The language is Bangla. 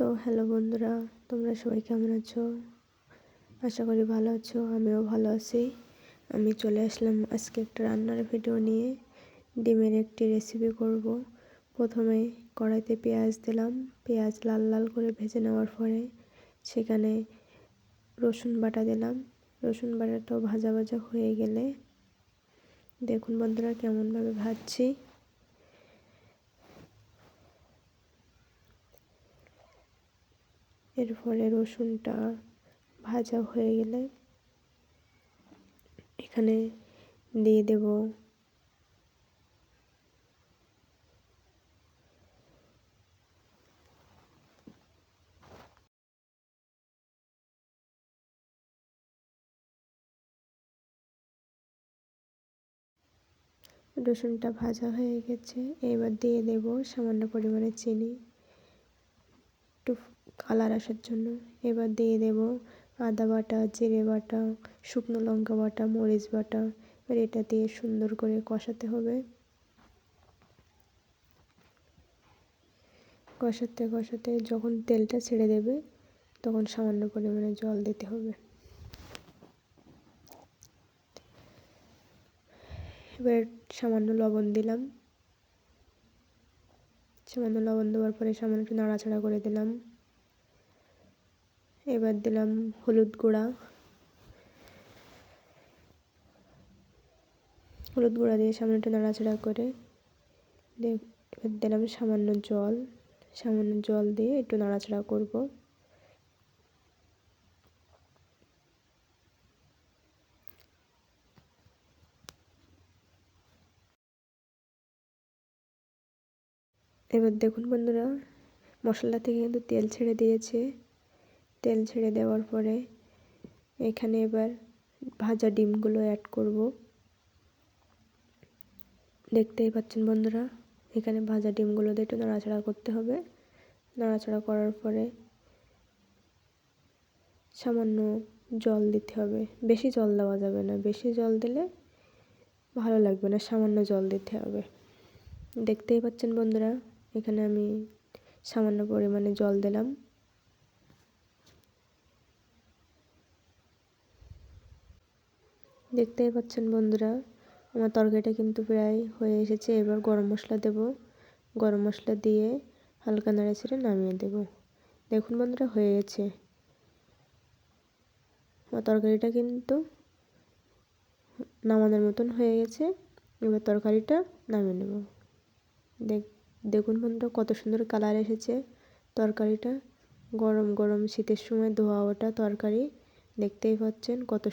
তো হ্যালো বন্ধুরা, তোমরা সবাই কেমন আছো? আশা করি ভালো আছো। আমিও ভালো আছি। আমি চলে আসলাম আজকে একটা রান্নার ভিডিও নিয়ে। ডিমের একটি রেসিপি করব। প্রথমে কড়াইতে পেঁয়াজ দিলাম। পেঁয়াজ লাল লাল করে ভেজে নেওয়ার পরে সেখানে রসুন বাটা দিলাম। রসুন বাটাটাও ভাজা ভাজা হয়ে গেলে দেখুন বন্ধুরা কেমনভাবে ভাজছি। এরপরে রসুনটা ভাজা হয়ে গেলে এখানে দিয়ে দেব রসুনটা ভাজা হয়ে গেছে। এবার দিয়ে দেব সামান্য পরিমাণে চিনি, একটু কালার আসার জন্য। এবার দিয়ে দেব আদা বাটা, জিরে বাটা, শুকনো লঙ্কা বাটা, মরিচ বাটা। এবার এটা দিয়ে সুন্দর করে কষাতে হবে। কষাতে কষাতে যখন তেলটা ছেড়ে দেবে তখন সামান্য পরিমাণে জল দিতে হবে। এবার সামান্য লবণ দিলাম। সামান্য লবণ দেওয়ার পরে সামান্য একটু নাড়াচাড়া করে দিলাম। এবার দিলাম হলুদ গুঁড়া। হলুদ গুঁড়া দিয়ে সামান্য একটু নাড়াচাড়া করে এবার দিলাম সামান্য জল। সামান্য জল দিয়ে একটু নাড়াচাড়া করব। এবার দেখুন বন্ধুরা, মশলা থেকে কিন্তু তেল ছেড়ে দিয়েছে। তেল ছেড়ে দেওয়ার পরে এখানে এবার ভাজা ডিমগুলো অ্যাড করব। দেখতেই পাচ্ছেন বন্ধুরা, এখানে ভাজা ডিমগুলো দিয়ে একটু নাড়াচাড়া করতে হবে। নাড়াচাড়া করার পরে সামান্য জল দিতে হবে। বেশি জল দেওয়া যাবে না, বেশি জল দিলে ভালো লাগবে না। সামান্য জল দিতে হবে। দেখতেই পাচ্ছেন বন্ধুরা, এখানে আমি সামান্য পরিমাণে জল দিলাম। দেখতেই পাচ্ছেন বন্ধুরা, আমার তরকারিটা কিন্তু প্রায় হয়ে এসেছে। এবার গরম মশলা দেব। গরম মশলা দিয়ে হালকা নাড়ে ছেড়ে নামিয়ে দেব। দেখুন বন্ধুরা, হয়ে গেছে। আমার তরকারিটা কিন্তু নামানোর মতন হয়ে গেছে। এবার তরকারিটা নামিয়ে নেব। দেখুন বন্ধুরা কত সুন্দর কালার এসেছে তরকারিটা। গরম গরম শীতের সময় ধোয়া ওঠা তরকারি। দেখতেই পাচ্ছেন কত